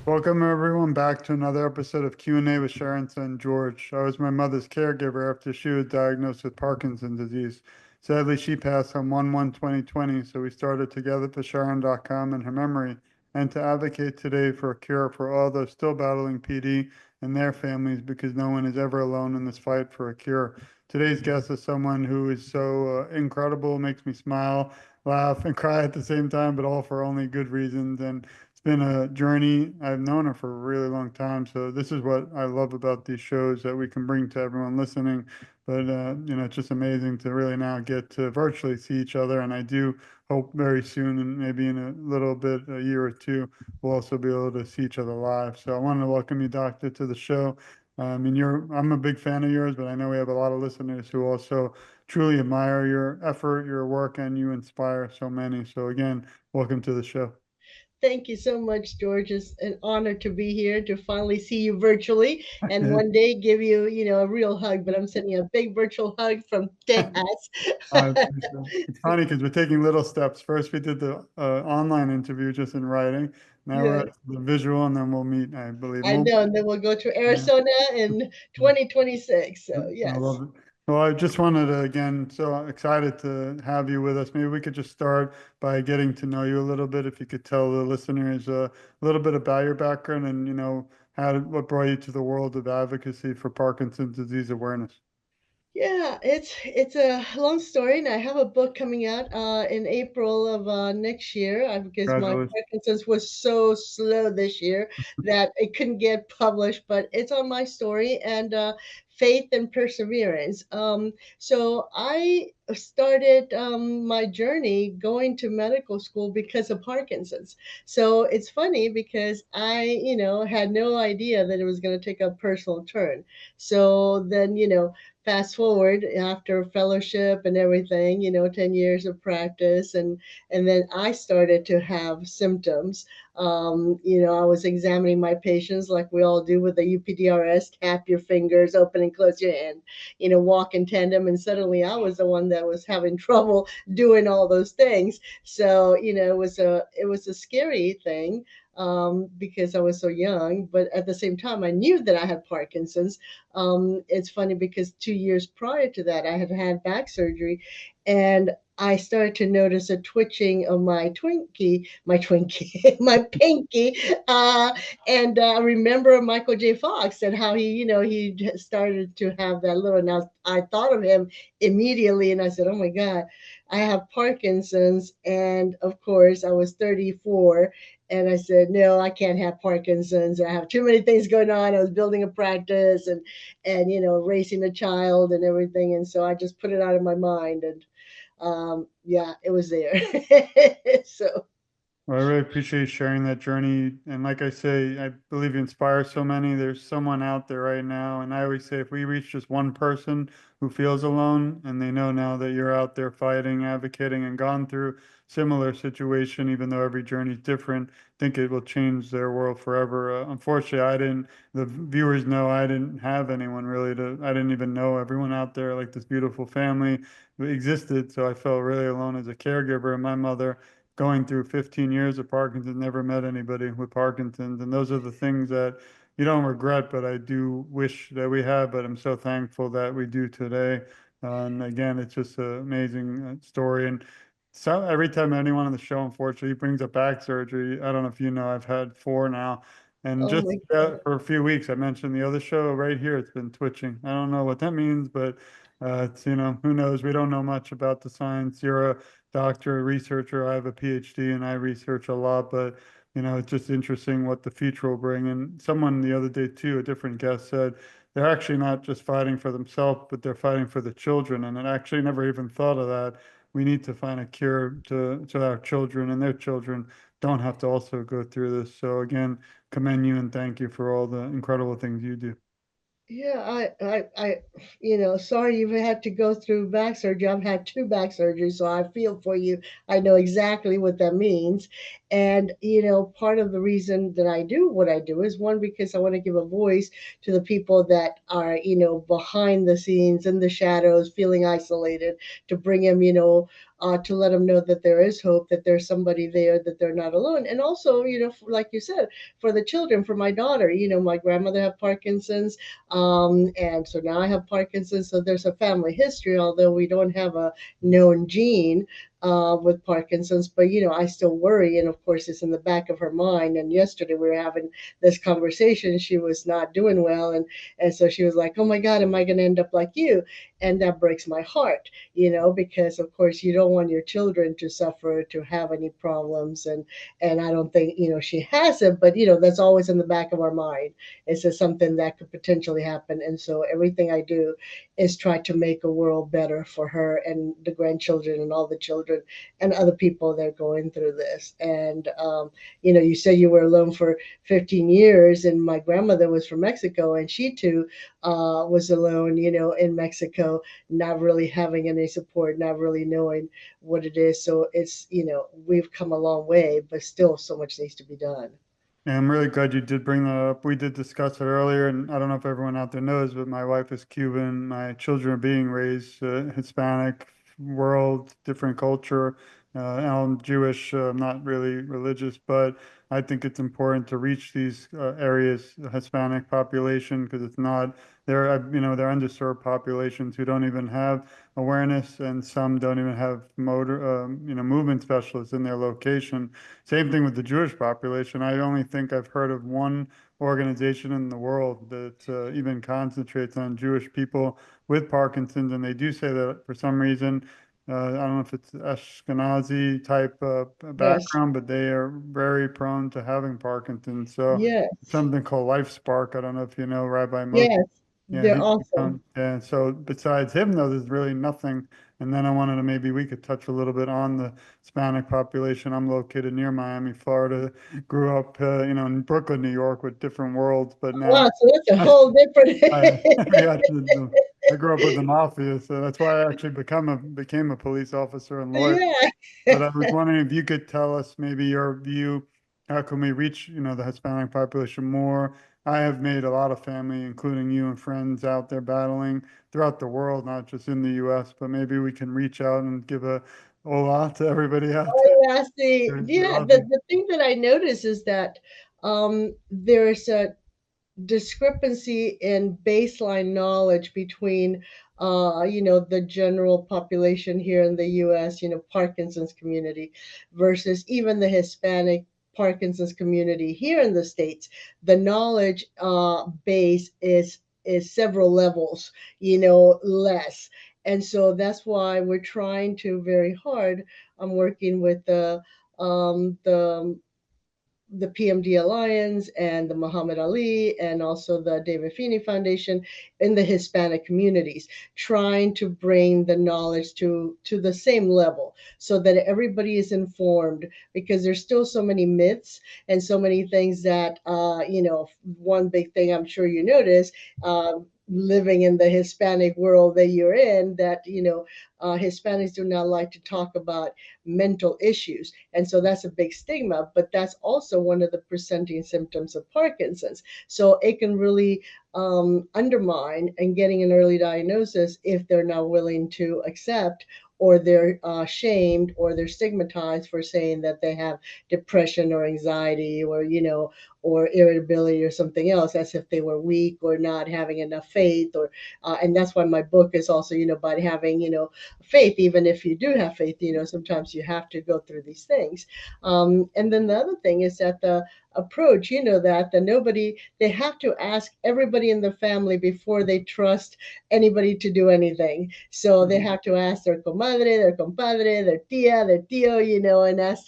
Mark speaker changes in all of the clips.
Speaker 1: Welcome everyone back to another episode of Q&A with Sharon and George. I was my mother's caregiver after she was diagnosed with Parkinson's disease. Sadly, she passed on 1/1/2020, so we started Together for Sharon.com in her memory and to advocate today for a cure for all those still battling PD and their families because no one is ever alone in this fight for a cure. Today's guest is someone who is so incredible, makes me smile, laugh, and cry at the same time, but all for only good reasons. And it's been a journey. I've known her for a really long time. So this is what I love about these shows that we can bring to everyone listening. But it's just amazing to really now get to virtually see each other. And I do hope very soon, and maybe in a little bit, a year or two, we'll also be able to see each other live. So I wanted to welcome you, Doctor, to the show. I'm a big fan of yours, but I know we have a lot of listeners who also truly admire your effort, your work, and you inspire so many. So again, welcome to the show.
Speaker 2: Thank you so much, George. It's an honor to be here to finally see you virtually and one day give you, a real hug. But I'm sending you a big virtual hug from Texas.
Speaker 1: I appreciate it. It's funny because we're taking little steps. First, we did the online interview just in writing. Now we're
Speaker 2: Yeah,
Speaker 1: at the visual, and then we'll meet, I believe.
Speaker 2: I know. And then we'll go to
Speaker 1: Yeah.
Speaker 2: Arizona in 2026. So,
Speaker 1: I
Speaker 2: yes.
Speaker 1: love it. Well, I just wanted to, again, so excited to have you with us. Maybe we could just start by getting to know you a little bit. If you could tell the listeners a little bit about your background and, what brought you to the world of advocacy for Parkinson's disease awareness.
Speaker 2: Yeah, it's a long story, and I have a book coming out in April of next year because my
Speaker 1: Congratulations.
Speaker 2: Parkinson's was so slow this year that it couldn't get published. But it's on my story and faith and perseverance. So I started my journey going to medical school because of Parkinson's. So it's funny because I had no idea that it was going to take a personal turn. So then, fast forward after fellowship and everything, 10 years of practice, and then I started to have symptoms. I was examining my patients like we all do with the UPDRS: tap your fingers, open and close your hand, walk in tandem. And suddenly I was the one that was having trouble doing all those things. So, it was a scary thing because I was so young, but at the same time, I knew that I had Parkinson's. It's funny because 2 years prior to that, I had had back surgery, and I started to notice a twitching of my pinky. And I remember Michael J. Fox and how he started to have that little. Now I thought of him immediately, and I said, "Oh my God, I have Parkinson's." And of course, I was 34, and I said, "No, I can't have Parkinson's. I have too many things going on." I was building a practice and raising a child and everything, and so I just put it out of my mind. And yeah, it was there. So
Speaker 1: Well, I really appreciate you sharing that journey. And like I say, I believe you inspire so many. There's someone out there right now. And I always say, if we reach just one person who feels alone and they know now that you're out there fighting, advocating, and gone through similar situation, even though every journey is different, I think it will change their world forever. Unfortunately, the viewers know I didn't have anyone really I didn't even know everyone out there, like this beautiful family existed. So I felt really alone as a caregiver. And my mother, going through 15 years of Parkinson's, never met anybody with Parkinson's. And those are the things that you don't regret, but I do wish that we had, but I'm so thankful that we do today. And again, it's just an amazing story. And so every time anyone on the show, unfortunately, brings up back surgery, I don't know if you know, I've had four now. And
Speaker 2: oh
Speaker 1: just
Speaker 2: my God.
Speaker 1: for a few weeks, I mentioned the other show right here, it's been twitching. I don't know what that means, but it's, who knows? We don't know much about the science. You're a doctor, a researcher. I have a PhD and I research a lot, but it's just interesting what the future will bring. And someone the other day too, a different guest said they're actually not just fighting for themselves, but they're fighting for the children. And I actually never even thought of that. We need to find a cure so our children and their children don't have to also go through this. So again, commend you and thank you for all the incredible things you do.
Speaker 2: Yeah, sorry you've had to go through back surgery. I've had two back surgeries, so I feel for you. I know exactly what that means. And, part of the reason that I do what I do is one, because I want to give a voice to the people that are, behind the scenes in the shadows, feeling isolated, to bring them, to let them know that there is hope, that there's somebody there, that they're not alone. And also, like you said, for the children, for my daughter, my grandmother had Parkinson's, and so now I have Parkinson's. So there's a family history, although we don't have a known gene with Parkinson's. But I still worry, and of course, it's in the back of her mind. And yesterday we were having this conversation. She was not doing well, and so she was like, "Oh my God, am I going to end up like you?" And that breaks my heart, because of course you don't want your children to suffer, to have any problems, and I don't think she has it, but that's always in the back of our mind. It's just something that could potentially happen, and so everything I do is try to make a world better for her and the grandchildren and all the children and other people that are going through this. And you say you were alone for 15 years, and my grandmother was from Mexico, and she too was alone, in Mexico, not really having any support, not really knowing what it is. So it's, we've come a long way, but still so much needs to be done.
Speaker 1: And I'm really glad you did bring that up. We did discuss it earlier, and I don't know if everyone out there knows, but my wife is Cuban. My children are being raised Hispanic, world, different culture. I'm Jewish. I'm not really religious, but I think it's important to reach these areas, the Hispanic population, because it's not they're underserved populations who don't even have awareness, and some don't even have movement specialists in their location. Same thing with the Jewish population. I only think I've heard of one organization in the world that even concentrates on Jewish people with Parkinson's, and they do say that for some reason, I don't know if it's Ashkenazi type
Speaker 2: Yes,
Speaker 1: background, but they are very prone to having Parkinson's. So
Speaker 2: yes,
Speaker 1: something called Life Spark. I don't know if you know Rabbi Moshe.
Speaker 2: yes.
Speaker 1: Yeah,
Speaker 2: They're awesome.
Speaker 1: yeah. So besides him, though, there's really nothing. And then I wanted to maybe we could touch a little bit on the Hispanic population. I'm located near Miami, Florida. Grew up, in Brooklyn, New York, with different worlds. But now
Speaker 2: Wow, so that's a
Speaker 1: I,
Speaker 2: whole different.
Speaker 1: yeah, I grew up with the mafia, so that's why I actually became a police officer and lawyer.
Speaker 2: Yeah.
Speaker 1: But I was wondering if you could tell us maybe your view. How can we reach, the Hispanic population more? I have made a lot of family, including you and friends out there battling throughout the world, not just in the US, but maybe we can reach out and give a hola to everybody out there.
Speaker 2: Oh, yeah, see,
Speaker 1: They
Speaker 2: yeah,
Speaker 1: love you.
Speaker 2: the thing that I notice is that there's a discrepancy in baseline knowledge between the general population here in the US, Parkinson's community versus even the Hispanic Parkinson's community here in the States. The knowledge base is several levels, less. And so that's why we're trying to very hard. I'm working with the PMD Alliance and the Muhammad Ali and also the David Feeney Foundation in the Hispanic communities, trying to bring the knowledge to the same level so that everybody is informed, because there's still so many myths and so many things that one big thing I'm sure you notice, living in the Hispanic world that you're in, that Hispanics do not like to talk about mental issues. And so that's a big stigma, but that's also one of the presenting symptoms of Parkinson's. So it can really undermine and getting an early diagnosis if they're not willing to accept, or they're shamed, or they're stigmatized for saying that they have depression or anxiety, or irritability or something else, as if they were weak or not having enough faith, or and that's why my book is also about having faith. Even if you do have faith, sometimes you have to go through these things. And then the other thing is that the approach, that the nobody, they have to ask everybody in the family before they trust anybody to do anything. So they
Speaker 1: Mhm.
Speaker 2: have to ask their comadre, their compadre, their tia, their tío, and ask,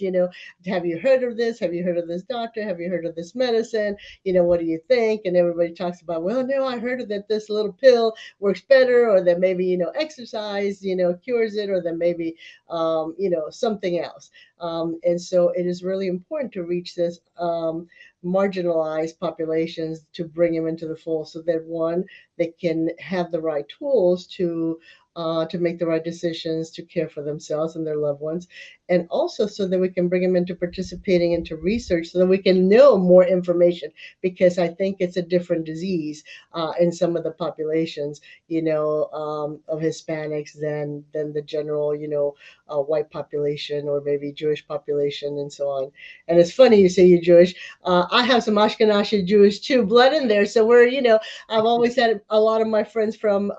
Speaker 2: have you heard of this? Have you heard of this doctor? Have you heard of this medicine? What do you think? And everybody talks about, well, no, I heard that this little pill works better, or that maybe, exercise, cures it, or that maybe, something else. And so it is really important to reach this marginalized populations, to bring them into the fold, so that one, they can have the right tools to make the right decisions to care for themselves and their loved ones, and also so that we can bring them into participating into research so that we can know more information, because I think it's a different disease in some of the populations, of Hispanics than the general, white population or maybe Jewish population and so on. And it's funny you say you're Jewish. I have some Ashkenazi Jewish too blood in there, so I've always had a lot of my friends from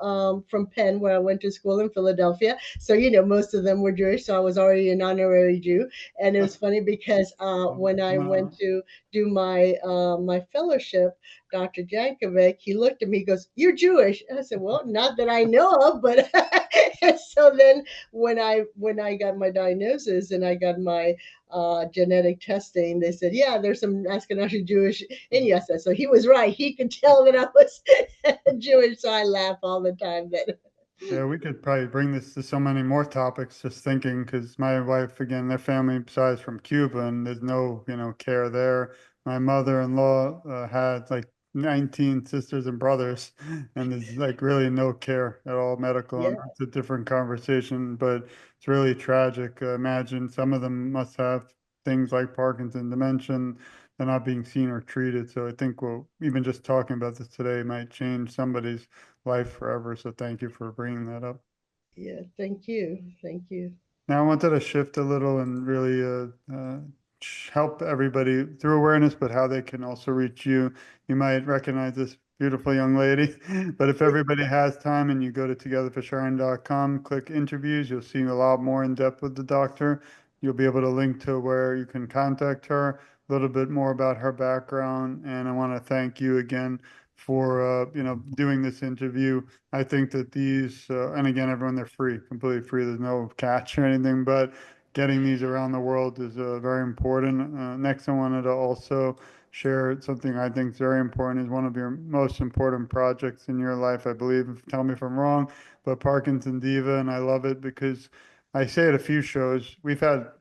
Speaker 2: Penn, where I went to school in Philadelphia. So most of them were Jewish, so I was already an honorary Jew. And it was funny because when I went
Speaker 1: Wow.
Speaker 2: to do my fellowship, Dr. Jankovic, he looked at me, he goes, "You're Jewish." And I said, "Well, not that I know of, but." So then when I got my diagnosis and I got my genetic testing, they said, "Yeah, there's some Ashkenazi Jewish in you." I said, so he was right. He could tell that I was Jewish, so I laugh all the time. That
Speaker 1: Yeah, we could probably bring this to so many more topics just thinking because my wife, again, their family besides from Cuba and there's no, care there. My mother-in-law had like 19 sisters and brothers and there's like really no care at all medical. And
Speaker 2: yeah,
Speaker 1: it's a different conversation, but it's really tragic. Imagine some of them must have things like Parkinson's, dementia, they're not being seen or treated. So I think even just talking about this today might change somebody's life forever. So thank you for bringing that up.
Speaker 2: yeah. Thank you, thank you.
Speaker 1: Now, I wanted to shift a little and really help everybody through awareness, but how they can also reach you. You might recognize this beautiful young lady, but if everybody has time and you go to togetherforsharon.com, click interviews, you'll see a lot more in depth with the doctor. You'll be able to link to where you can contact her, a little bit more about her background. And I want to thank you again for doing this interview. I think that these, and again, everyone, they're free, completely free. There's no catch or anything, but getting these around the world is very important. Next, I wanted to also share something I think is very important, is one of your most important projects in your life, I believe. Tell me if I'm wrong, but Parkinson Diva, and I love it because I say it a few shows.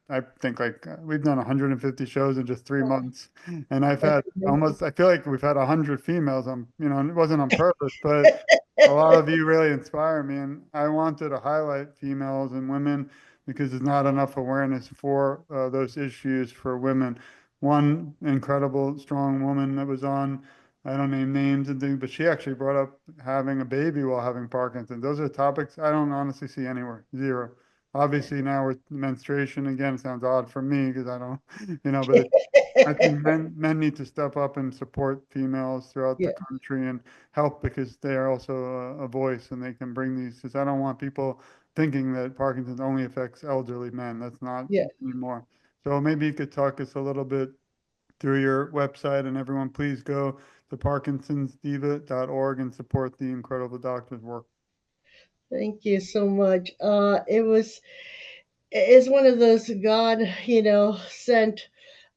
Speaker 1: I think like we've done 150 shows in just 3 months, and I've
Speaker 2: That's
Speaker 1: had
Speaker 2: amazing.
Speaker 1: almost, I feel like we've had 100 females on, and it wasn't on purpose, but a lot of you really inspire me. And I wanted to highlight females and women because there's not enough awareness for those issues for women. One incredible, strong woman that was on, I don't name names and things, but she actually brought up having a baby while having Parkinson's. Those are topics I don't honestly see anywhere. Zero. Obviously, now with menstruation, again, it sounds odd for me because I don't, but I think men need to step up and support females throughout the
Speaker 2: Yeah,
Speaker 1: country and help because they are also a voice and they can bring these. Because I don't want people thinking that Parkinson's only affects elderly men. That's not
Speaker 2: yeah.
Speaker 1: anymore. So maybe you could talk us a little bit through your website, and everyone please go to parkinsonsdiva.org and support the incredible doctor's work.
Speaker 2: Thank you so much. It's one of those God, sent.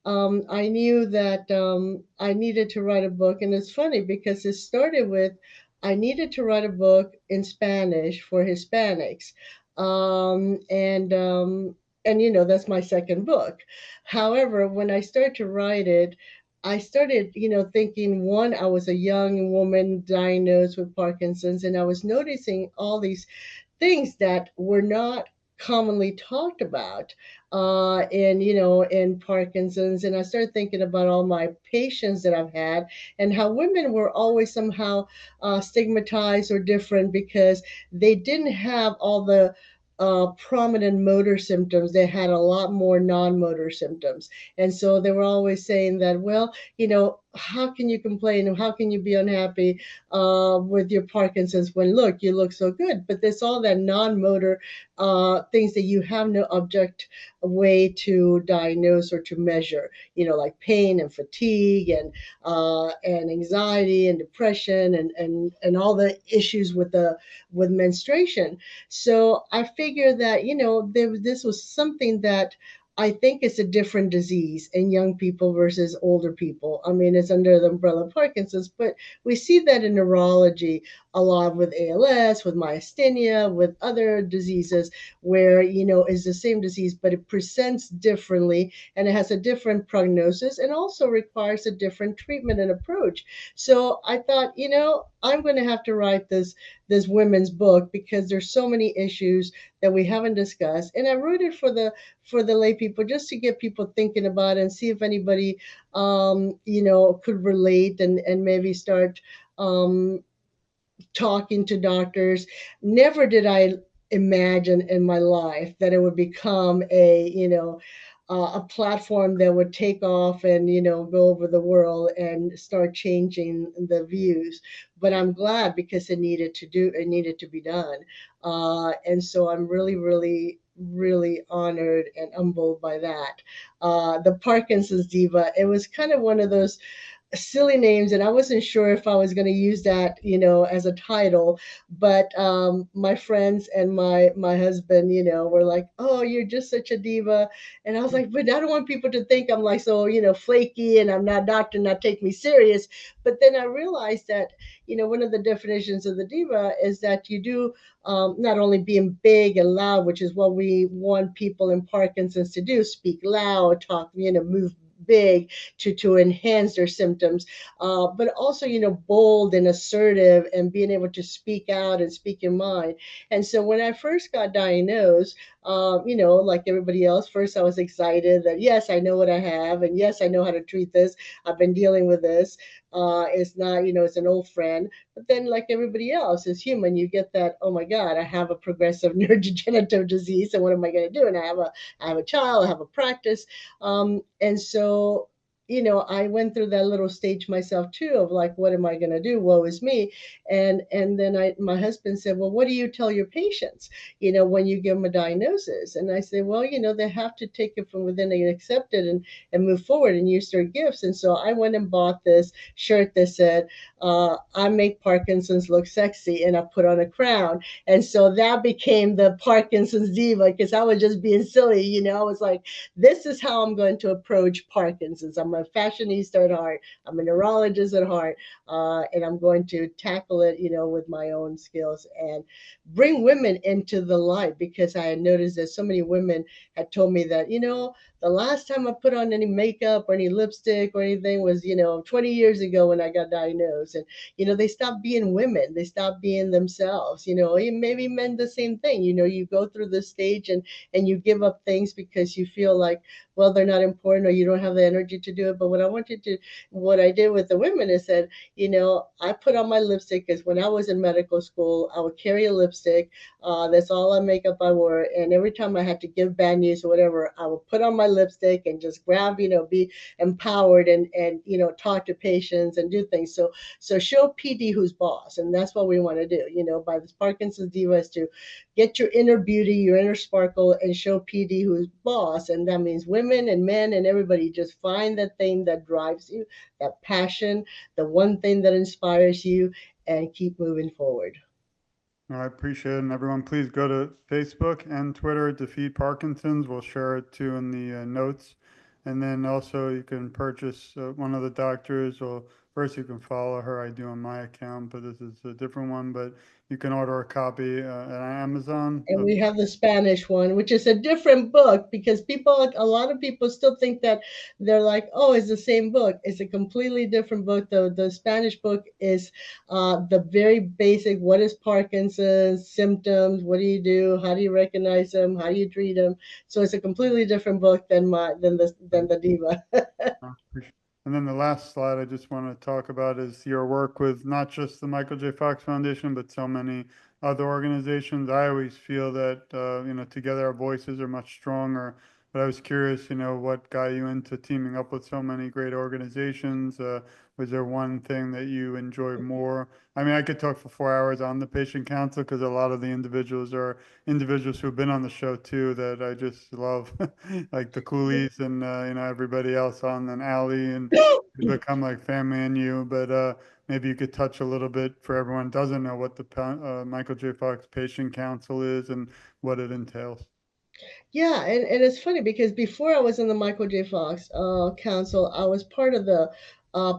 Speaker 2: I knew that I needed to write a book, and it's funny because it started with I needed to write a book in Spanish for Hispanics, um, and um, and that's my second book. However, when I started to write it, I started, thinking, one, I was a young woman diagnosed with Parkinson's, and I was noticing all these things that were not commonly talked about in Parkinson's. And I started thinking about all my patients that I've had and how women were always somehow stigmatized or different because they didn't have all the prominent motor symptoms. They had a lot more non-motor symptoms, and so they were always saying that, well, how can you complain? How can you be unhappy with your Parkinson's when, look, you look so good? But there's all that non-motor things that you have no object way to diagnose or to measure. Like pain and fatigue and anxiety and depression and all the issues with menstruation. So I figured that this was something that I think it's a different disease in young people versus older people. I mean, it's under the umbrella of Parkinson's, but we see that in neurology a lot with ALS, with myasthenia, with other diseases where, is the same disease, but it presents differently and it has a different prognosis and also requires a different treatment and approach. So I thought, I'm going to have to write this women's book because there's so many issues that we haven't discussed, and I wrote it for the lay people just to get people thinking about it and see if anybody could relate and maybe start um, talking to doctors. Never did I imagine in my life that it would become a platform that would take off and go over the world and start changing the views. But I'm glad because it needed to be done, and so I'm really, really, really honored and humbled by that. The Parkinson's diva. It was kind of one of those silly names, and I wasn't sure if I was going to use that as a title. But my friends and my husband were like, oh, you're just such a diva. And I was like, but I don't want people to think I'm like so flaky and I'm not doctor, not take me serious. But then I realized that one of the definitions of the diva is that you do not only being big and loud, which is what we want people in Parkinson's to do, speak loud, talk, move big to enhance their symptoms, but also bold and assertive and being able to speak out and speak your mind. And so when I first got diagnosed, like everybody else, first I was excited that yes, I know what I have, and yes, I know how to treat this. I've been dealing with this. It's not, it's an old friend. But then, like everybody else, as human, you get that, oh my God, I have a progressive neurodegenerative disease, and what am I going to do? And I have a child, I have a practice, and so I went through that little stage myself too of like, what am I going to do? Woe is me. And then my husband said, well, what do you tell your patients, when you give them a diagnosis? And I said, well, they have to take it from within and accept it and move forward and use their gifts. And so I went and bought this shirt that said, I make Parkinson's look sexy, and I put on a crown. And so that became the Parkinson's diva because I was just being silly. I was like, this is how I'm going to approach Parkinson's. I'm a fashionista at heart. I'm a neurologist at heart, and I'm going to tackle it, with my own skills and bring women into the light because I had noticed that so many women had told me that, the last time I put on any makeup or any lipstick or anything was, 20 years ago when I got diagnosed. And, they stopped being women. They stopped being themselves. Maybe men the same thing. You go through this stage and you give up things because you feel like, well, they're not important or you don't have the energy to do it. But what I did with the women is that, I put on my lipstick because when I was in medical school, I would carry a lipstick. That's all I makeup I wore. And every time I had to give bad news or whatever, I would put on my lipstick and just grab, be empowered and talk to patients and do things. So show PD who's boss. And that's what we want to do, by this Parkinson's diva is to get your inner beauty, your inner sparkle, and show PD who's boss. And that means women and men and everybody just find that thing that drives you, that passion, the one thing that inspires you, and keep moving forward.
Speaker 1: I appreciate it. And everyone, please go to Facebook and Twitter, Defeat Parkinson's. We'll share it too in the notes. And then also you can purchase one of the doctors, or first you can follow her. I do on my account, but this is a different one. But you can order a copy at Amazon.
Speaker 2: And we have the Spanish one, which is a different book because a lot of people still think that they're like, oh, it's the same book. It's a completely different book. The Spanish book is the very basic. What is Parkinson's symptoms? What do you do? How do you recognize them? How do you treat them? So it's a completely different book than the diva.
Speaker 1: Appreciate- And then the last slide I just want to talk about is your work with not just the Michael J. Fox Foundation, but so many other organizations. I always feel that, together our voices are much stronger. But I was curious, what got you into teaming up with so many great organizations? Was there one thing that you enjoyed more? I mean, I could talk for 4 hours on the patient council because a lot of the individuals are individuals who've been on the show too that I just love, like the Coolies and everybody else on an alley and become like family and you. But maybe you could touch a little bit for everyone who doesn't know what the Michael J. Fox Patient Council is and what it entails.
Speaker 2: Yeah, and it's funny because before I was in the Michael J. Fox Council, I was part of the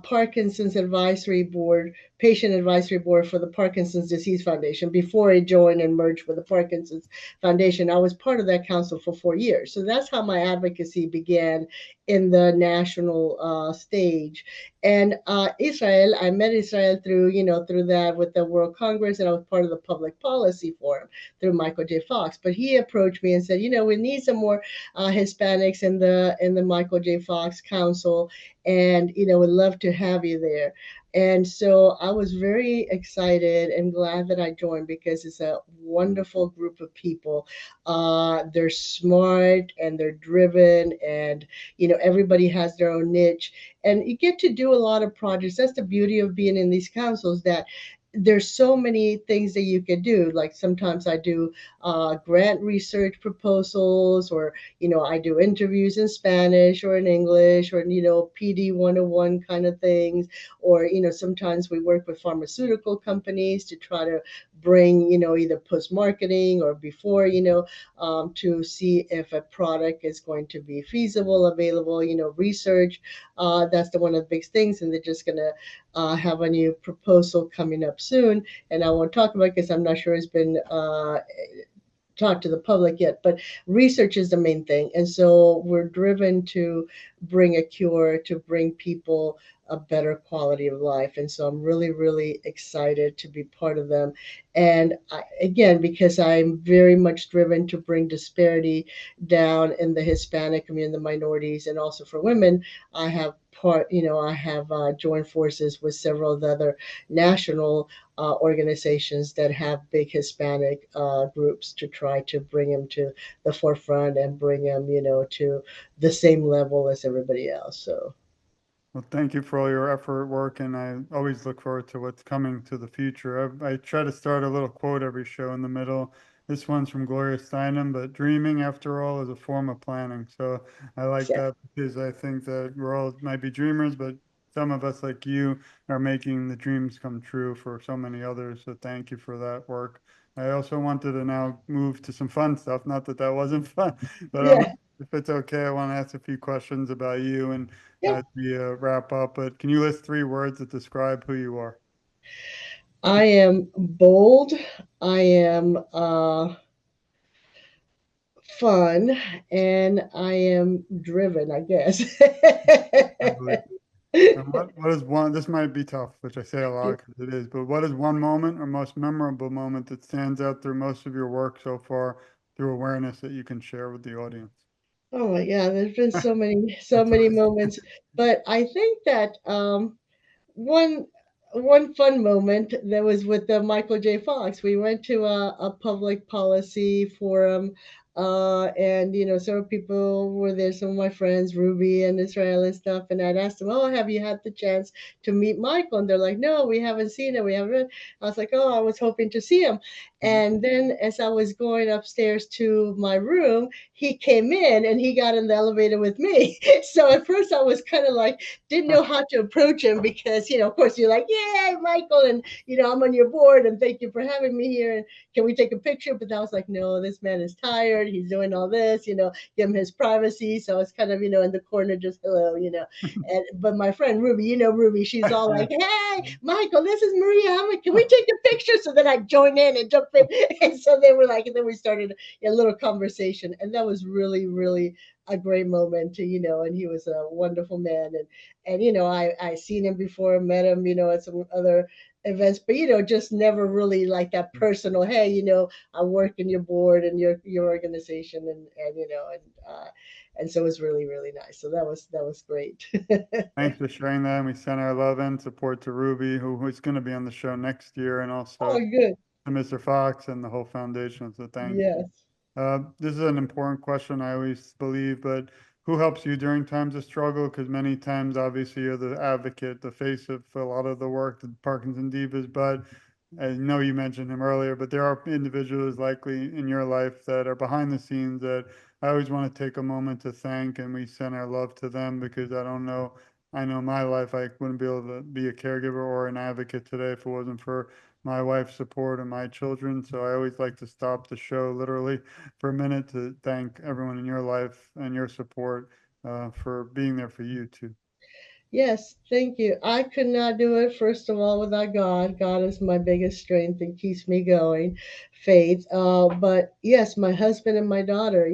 Speaker 2: Parkinson's Advisory Board patient advisory board for the Parkinson's Disease Foundation. Before I joined and merged with the Parkinson's Foundation, I was part of that council for 4 years. So that's how my advocacy began in the national stage. And Israel, I met Israel through, through that with the World Congress, and I was part of the public policy forum through Michael J. Fox. But he approached me and said, we need some more Hispanics in the Michael J. Fox Council, and would love to have you there. And so I was very excited and glad that I joined because it's a wonderful group of people. They're smart and they're driven, and everybody has their own niche, and you get to do a lot of projects. That's the beauty of being in these councils, that there's so many things that you can do. Like sometimes I do grant research proposals, or I do interviews in Spanish or in English, or PD 101 kind of things. Or sometimes we work with pharmaceutical companies to try to bring either post marketing or before, to see if a product is going to be feasible, available. Research, that's the one of the big things, and they're just going to have a new proposal coming up soon, and I won't talk about it because I'm not sure it's been talk to the public yet, but research is the main thing. And so we're driven to bring a cure, to bring people a better quality of life. And so I'm really, really excited to be part of them. And again, because I'm very much driven to bring disparity down in the Hispanic community, the minorities, and also for women, I have joined forces with several of the other national organizations that have big Hispanic groups to try to bring them to the forefront and bring them, to the same level as everybody else. So,
Speaker 1: Well, thank you for all your effort, work, and I always look forward to what's coming to the future. I try to start a little quote every show in the middle. This one's from Gloria Steinem, but dreaming, after all, is a form of planning. So I like
Speaker 2: yeah,
Speaker 1: that because I think that we're all might be dreamers, but some of us, like you, are making the dreams come true for so many others. So thank you for that work. I also wanted to now move to some fun stuff. Not that that wasn't fun, but
Speaker 2: yeah,
Speaker 1: if it's okay, I want to ask a few questions about you and
Speaker 2: yeah.
Speaker 1: as we wrap up. But can you list three words that describe who you are?
Speaker 2: I am bold. I am fun, and I am driven, I guess.
Speaker 1: I believe. And what is one, this might be tough, which I say a lot because it is, but what is one moment or most memorable moment that stands out through most of your work so far through awareness that you can share with the audience?
Speaker 2: Oh my God, there's been so
Speaker 1: That's
Speaker 2: many
Speaker 1: always,
Speaker 2: moments, but I think that one one fun moment that was with Michael J. Fox. We went to a public policy forum, and several people were there. Some of my friends, Ruby and Israel and stuff. And I'd asked them, "Oh, have you had the chance to meet Michael?" And they're like, "No, we haven't seen him. We haven't." I was like, "Oh, I was hoping to see him."
Speaker 1: Mhm.
Speaker 2: And then as I was going upstairs to my room, he came in and he got in the elevator with me. So at first I was kind of like, didn't know how to approach him because, of course, you're like, "Yay, Michael," and I'm on your board, and thank you for having me here. And can we take a picture? But I was like, no, this man is tired. He's doing all this, give him his privacy. So it's kind of, in the corner, just hello, And but my friend Ruby, Ruby, she's all like, "Hey, Michael, this is Maria. Can we take a picture?" So then I join in and jump in, and so they were like, and then we started a little conversation, and that was really, really a great moment, and he was a wonderful man. And I seen him before, met him, at some other events, but just never really like that personal, hey, I work in your board and your organization, and so it was really, really nice. So that was great.
Speaker 1: Thanks for sharing that. And we send our love and support to Ruby, who's going to be on the show next year, and
Speaker 2: Oh,
Speaker 1: also
Speaker 2: good.
Speaker 1: to Mr. Fox and the whole foundation. So thank you.
Speaker 2: Yes.
Speaker 1: This is an important question, I always believe, but who helps you during times of struggle? Because many times, obviously, you're the advocate, the face of a lot of the work, the Parkinson Divas. But I know you mentioned him earlier, but there are individuals likely in your life that are behind the scenes that I always want to take a moment to thank, and we send our love to them because I don't know. I know my life, I wouldn't be able to be a caregiver or an advocate today if it wasn't for my wife's support and my children. So I always like to stop the show literally for a minute to thank everyone in your life and your support for being there for you too.
Speaker 2: Yes, thank you. I could not do it, first of all, without God. God is my biggest strength and keeps me going, faith. But yes, my husband and my daughter,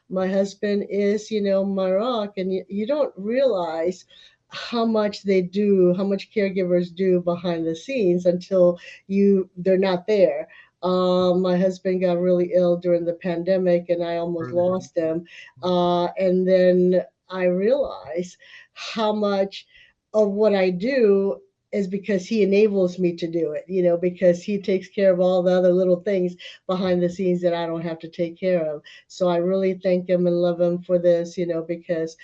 Speaker 2: my husband is, my rock. And you don't realize how much they do, how much caregivers do behind the scenes until they're not there. My husband got really ill during the pandemic and I almost lost him. And then I realized how much of what I do is because he enables me to do it, because he takes care of all the other little things behind the scenes that I don't have to take care of. So I really thank him and love him for this, because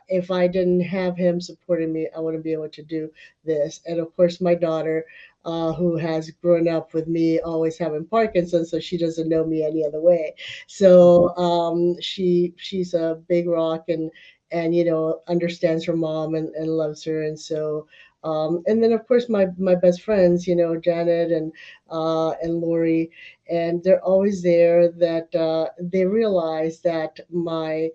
Speaker 2: if I didn't have him supporting me, I wouldn't be able to do this. And of course, my daughter, who has grown up with me always having Parkinson's, so she doesn't know me any other way. So she's a big rock and understands her mom and loves her, and so and then of course my best friends, Janet and Lori, and they're always there, that they realize that my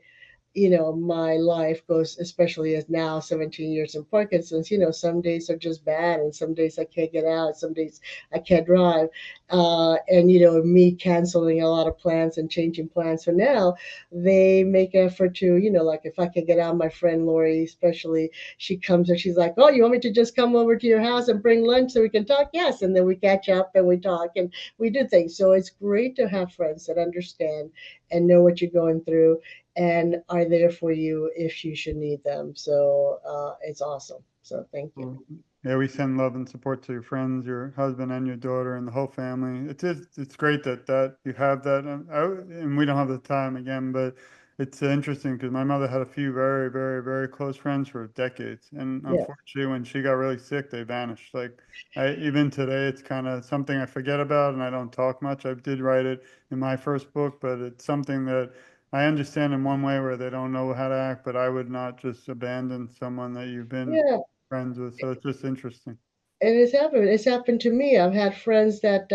Speaker 2: life goes, especially as now 17 years in Parkinson's, some days are just bad and some days I can't get out, some days I can't drive. And, me canceling a lot of plans and changing plans. So now they make effort to, like if I can get out, my friend Lori, especially, she comes and she's like, oh, you want me to just come over to your house and bring lunch so we can talk? Yes. And then we catch up and we talk and we do things. So it's great to have friends that understand and know what you're going through and are there for you if you should need them. So it's awesome. So thank you.
Speaker 1: Well, yeah, we send love and support to your friends, your husband and your daughter, and the whole family. It's great that you have that, and we don't have the time again, but it's interesting because my mother had a few very, very, very close friends for decades, and
Speaker 2: Yeah.
Speaker 1: unfortunately, when she got really sick, they vanished. Like even today, it's kind of something I forget about, and I don't talk much. I did write it in my first book, but it's something that I understand in one way where they don't know how to act, but I would not just abandon someone that you've been
Speaker 2: Yeah.
Speaker 1: friends with. So it's just interesting.
Speaker 2: And it's happened. It's happened to me. I've had friends that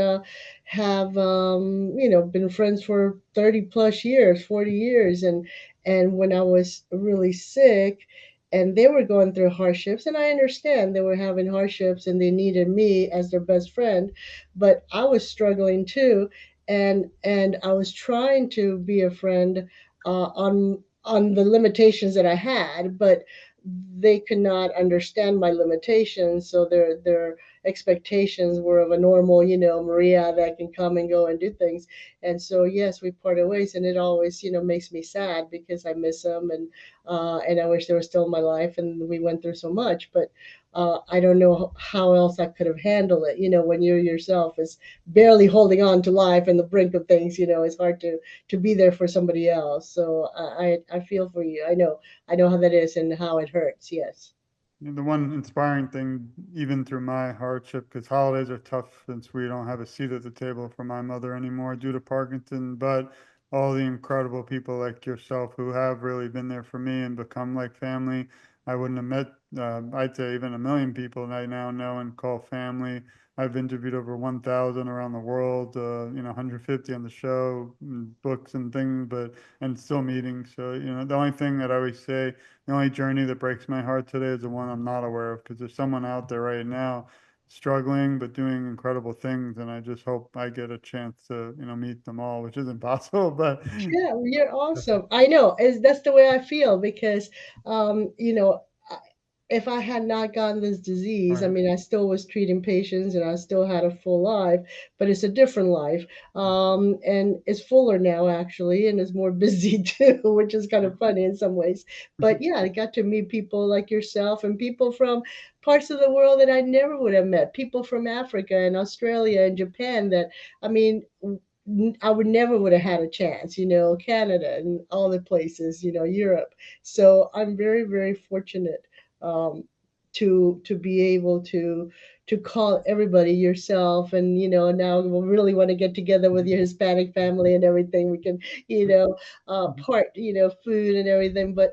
Speaker 2: have, been friends for 30 plus years, 40 years, and when I was really sick, and they were going through hardships, and I understand they were having hardships, and they needed me as their best friend, but I was struggling too, and I was trying to be a friend on the limitations that I had, but they could not understand my limitations, so their expectations were of a normal, Maria that can come and go and do things. And so yes, we parted ways, and it always, makes me sad because I miss them, and I wish they were still in my life, and we went through so much. But I don't know how else I could have handled it. When you yourself is barely holding on to life and the brink of things, it's hard to be there for somebody else. So I feel for you. I know how that is and how it hurts. Yes.
Speaker 1: The one inspiring thing, even through my hardship, because holidays are tough since we don't have a seat at the table for my mother anymore due to Parkinson, but all the incredible people like yourself who have really been there for me and become like family. I wouldn't have met, I'd say, even a million people that I now know and call family. I've interviewed over 1,000 around the world, 150 on the show, and books and things, but and still meeting. So, the only thing that I always say, the only journey that breaks my heart today is the one I'm not aware of because there's someone out there right now struggling but doing incredible things, and I just hope I get a chance to, meet them all, which isn't possible, but
Speaker 2: Yeah, you're awesome. I know. That's the way I feel because, I- if I had not gotten this disease, I
Speaker 1: right.
Speaker 2: mean, I still was treating patients and I still had a full life, but it's a different life. And it's fuller now, actually, and it's more busy too, which is kind of funny in some ways. But yeah, I got to meet people like yourself and people from parts of the world that I never would have met, people from Africa and Australia and Japan that, I mean, I would never would have had a chance, Canada and all the places, Europe. So I'm very, very fortunate um, to be able to call everybody yourself, and now we'll really want to get together with your Hispanic family and everything. We can, part, food and everything, but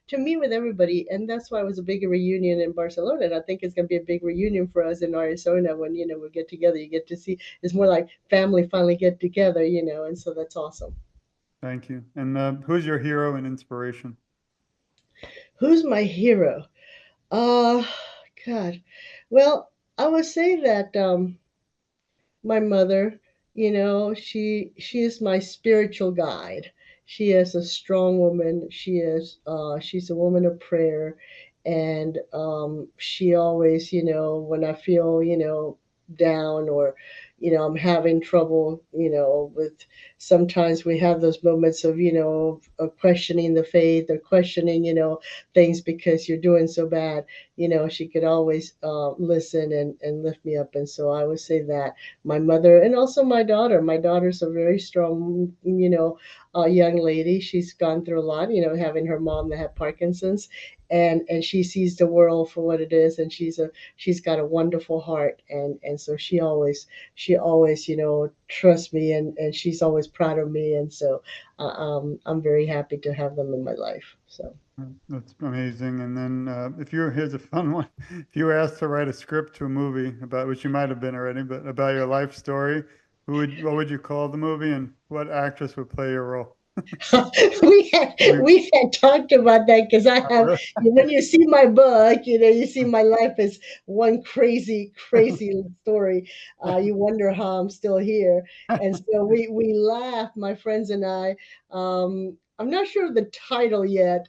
Speaker 2: to meet with everybody, and that's why it was a big reunion in Barcelona, and I think it's going to be a big reunion for us in Arizona when we get together. You get to see it's more like family finally get together, and so that's awesome.
Speaker 1: Thank you. And who's your hero and inspiration?
Speaker 2: Who's my hero? Uh, God. Well, I would say that my mother, she is my spiritual guide. She is a strong woman. She's a woman of prayer, and she always, when I feel, down, or I'm having trouble, with, sometimes we have those moments of, of questioning the faith, or questioning, things because you're doing so bad. She could always listen and lift me up. And so I would say that my mother, and also my daughter. My daughter's a very strong, young lady. She's gone through a lot, having her mom that had Parkinson's, and she sees the world for what it is, and she's got a wonderful heart, and so she always, trusts me, and she's always proud of me, and so I'm very happy to have them in my life. So.
Speaker 1: That's amazing. And then here's a fun one. If you were asked to write a script to a movie about, which you might have been already, but about your life story, what would you call the movie, and what actress would play your role?
Speaker 2: we had
Speaker 1: We,
Speaker 2: we had talked about that because I
Speaker 1: oh,
Speaker 2: have,
Speaker 1: really?
Speaker 2: when you see my book, you see my life is one crazy, crazy story. You wonder how I'm still here, and so we laugh, my friends and I. I'm not sure of the title yet.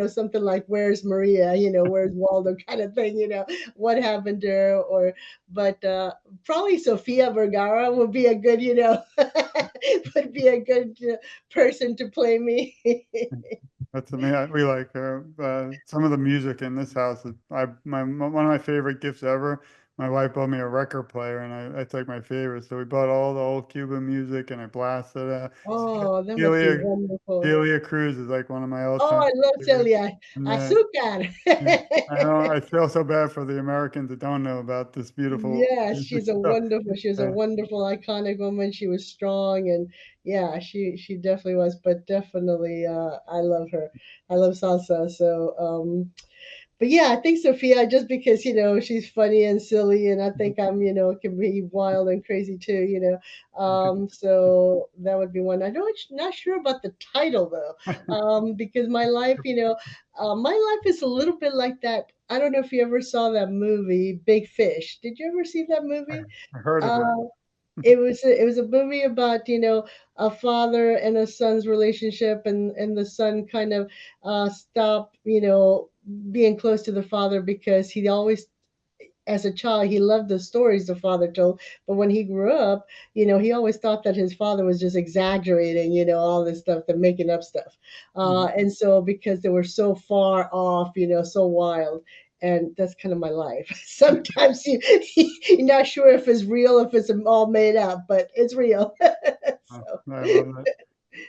Speaker 2: Something like "Where's Maria?" "Where's Waldo?" kind of thing. What happened to her, or but probably Sofia Vergara would be a good, would be a good person to play me.
Speaker 1: That's amazing. We like some of the music in this house. One of my favorite gifts ever. My wife bought me a record player, and it's like my favorite. So we bought all the old Cuban music, and I blasted it.
Speaker 2: Oh, that must be
Speaker 1: Celia
Speaker 2: wonderful.
Speaker 1: Celia Cruz is like one of my
Speaker 2: Oh,
Speaker 1: all-time
Speaker 2: I love
Speaker 1: favorites.
Speaker 2: Celia.
Speaker 1: And
Speaker 2: Azúcar.
Speaker 1: yeah, I know I feel so bad for the Americans that don't know about this beautiful
Speaker 2: Yes,
Speaker 1: music stuff.
Speaker 2: she was a
Speaker 1: Yeah.
Speaker 2: wonderful, iconic woman. She was strong, and yeah, she definitely was. But definitely, I love her. I love salsa. So, but yeah, I think Sophia, just because she's funny and silly, and I think I'm, can be wild and crazy too.
Speaker 1: Okay.
Speaker 2: So that would be one. I don't not sure about the title though, because my life, my life is a little bit like that. I don't know if you ever saw that movie, Big Fish. Did you ever see that
Speaker 1: I
Speaker 2: movie?
Speaker 1: I heard of it.
Speaker 2: Uh, it was a movie about, a father and a son's relationship, and the son kind of stopped, being close to the father because he always, as a child, he loved the stories the father told, but when he grew up, he always thought that his father was just exaggerating, all this stuff, the making up stuff,
Speaker 1: Mhm.
Speaker 2: and so because they were so far off, so wild. And that's kind of my life. Sometimes you're not sure if it's real, if it's all made up, but it's real.
Speaker 1: Oh,
Speaker 2: So
Speaker 1: I love it.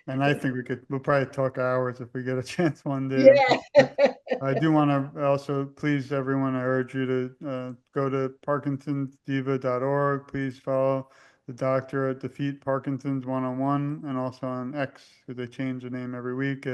Speaker 1: And I think we'll probably talk hours if we get a chance one day.
Speaker 2: yeah.
Speaker 1: But I do want to also please everyone, I urge you to go to parkinsonsdiva.org. Please follow the doctor at Defeat Parkinson's 101, and also on X, because they change the name every week.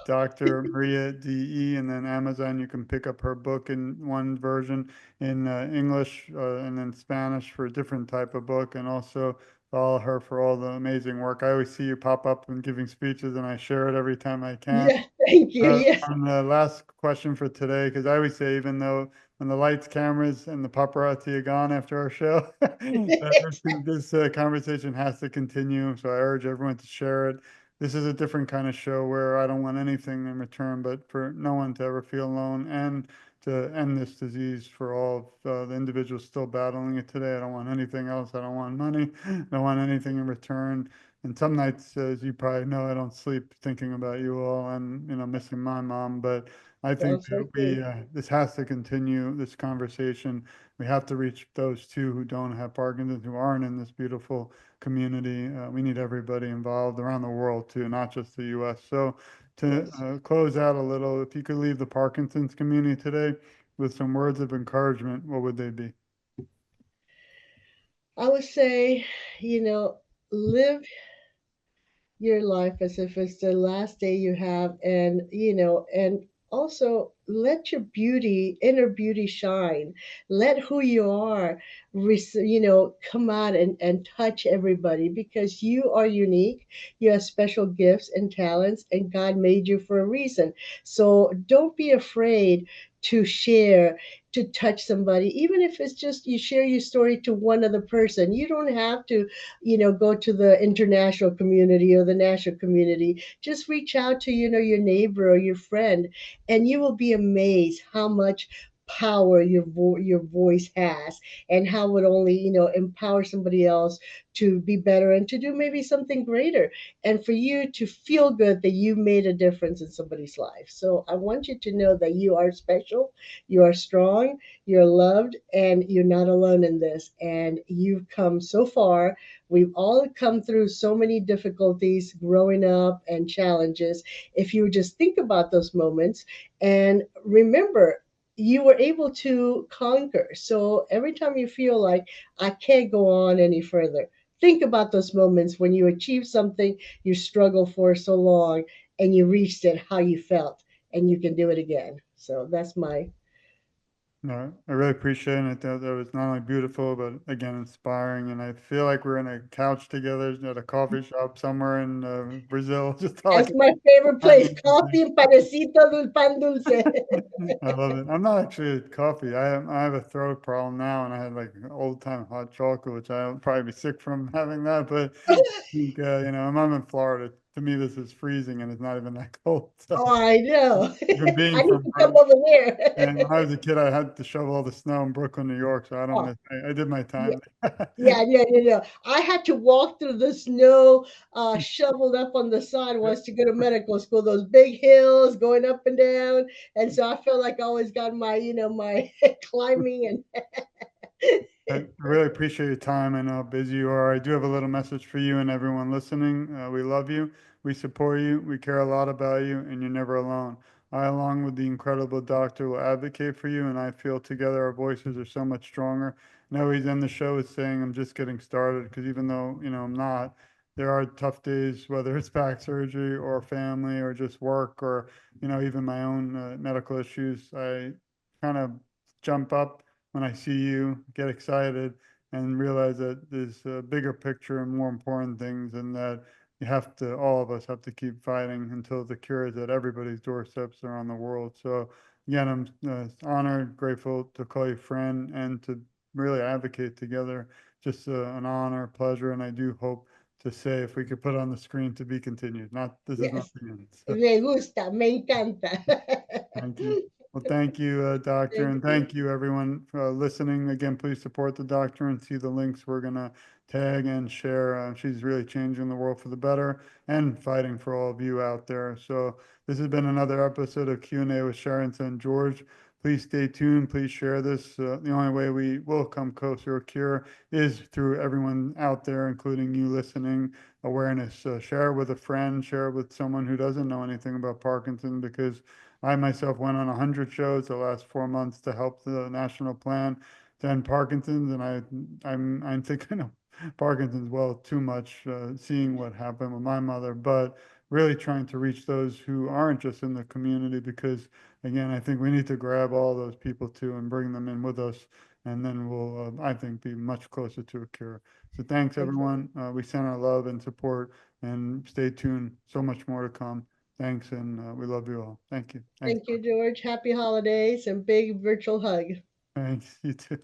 Speaker 1: Dr. Maria DE, and then Amazon, you can pick up her book in one version in English, and then Spanish for a different type of book, and also follow her for all the amazing work. I always see you pop up and giving speeches, and I share it every time I can.
Speaker 2: Yeah, thank you. Yes.
Speaker 1: On the last question for today, because I always say, even though when the lights, cameras, and the paparazzi are gone after our show, that this conversation has to continue. So I urge everyone to share it. This is a different kind of show where I don't want anything in return, but for no one to ever feel alone, and to end this disease for all of the individuals still battling it today. I don't want anything else. I don't want money. I don't want anything in return. And some nights, as you probably know, I don't sleep thinking about you all, and missing my mom. But I think
Speaker 2: Sounds so
Speaker 1: that
Speaker 2: good.
Speaker 1: this has to continue, this conversation. We have to reach those two who don't have Parkinson's, who aren't in this beautiful community. We need everybody involved around the world too, not just the U.S. So to
Speaker 2: Yes.
Speaker 1: close out a little, if you could leave the Parkinson's community today with some words of encouragement, what would they be?
Speaker 2: I would say, live your life as if it's the last day you have, and also let your inner beauty shine. Let who you are, come out and touch everybody, because you are unique. You have special gifts and talents, and God made you for a reason. So don't be afraid to share, to touch somebody, even if it's just you share your story to one other person. You don't have to, go to the international community or the national community. Just reach out to, your neighbor or your friend, and you will be amazed how much power your voice has, and how it only, empower somebody else to be better and to do maybe something greater, and for you to feel good that you made a difference in somebody's life. So I want you to know that you are special, you are strong, you're loved, and you're not alone in this, and you've come so far. We've all come through so many difficulties growing up and challenges. If you just think about those moments and remember, you were able to conquer. So every time you feel like I can't go on any further, think about those moments when you achieved something you struggled for so long and you reached it, how you felt, and you can do it again. So that's my.
Speaker 1: No, I really appreciate it. That was not only beautiful, but again, inspiring. And I feel like we're in a couch together at a coffee shop somewhere in Brazil. Just all I
Speaker 2: That's
Speaker 1: can
Speaker 2: my favorite place.
Speaker 1: imagine.
Speaker 2: Coffee and panecito pan dulce.
Speaker 1: I love it. I'm not actually a coffee. I have a throat problem now, and I had like old time hot chocolate, which I'll probably be sick from having that. But I think, I'm in Florida. To me, this is freezing, and it's not even that cold. So
Speaker 2: Oh, I know.
Speaker 1: even being
Speaker 2: I need
Speaker 1: from
Speaker 2: to come over there.
Speaker 1: and when I was a kid, I had to shovel all the snow in Brooklyn, New York. So I don't
Speaker 2: Oh,
Speaker 1: miss. I did my
Speaker 2: yeah.
Speaker 1: time.
Speaker 2: Yeah, yeah, yeah, yeah. I had to walk through the snow, shoveled up on the sidewalks to go to medical school. Those big hills going up and down, and so I felt like I always got my, my climbing and.
Speaker 1: I really appreciate your time. I know how busy you are. I do have a little message for you and everyone listening. We love you. We support you. We care a lot about you, and you're never alone. I, along with the incredible doctor, will advocate for you, and I feel together our voices are so much stronger. Now he's in the show is saying I'm just getting started because even though I'm not, there are tough days, whether it's back surgery or family or just work or even my own medical issues. I kind of jump up when I see you, get excited, and realize that there's a bigger picture and more important things, and that all of us have to keep fighting until the cure is at everybody's doorsteps around the world. So, again, I'm honored, grateful to call you friend and to really advocate together. Just an honor, pleasure, and I do hope to say if we could put on the screen to be continued. Not this is not
Speaker 2: Yes,
Speaker 1: the end. So.
Speaker 2: me gusta, me encanta.
Speaker 1: Thank you. Well, thank you, doctor,
Speaker 2: Thank
Speaker 1: and
Speaker 2: you.
Speaker 1: thank you everyone for listening. Again, please support the doctor and see the links we're gonna tag and share. She's really changing the world for the better and fighting for all of you out there. So this has been another episode of Q&A with Sharon and George. Please stay tuned. Please share this. The only way we will come closer to a cure is through everyone out there, including you listening. Awareness. Share it with a friend. Share it with someone who doesn't know anything about Parkinson, because I myself went on 100 shows the last 4 months to help the national plan to end Parkinson's, and I'm thinking of Parkinson's well too much, seeing what happened with my mother, but really trying to reach those who aren't just in the community, because again, I think we need to grab all those people too and bring them in with us, and then we'll, I think, be much closer to a cure. So thanks
Speaker 2: Thank you.
Speaker 1: everyone. We send our love and support, and stay tuned. So much more to come. Thanks, and we love you all. Thank you. Thanks,
Speaker 2: Thank you,
Speaker 1: Doc.
Speaker 2: George. Happy holidays and big virtual hug.
Speaker 1: Thanks. You too.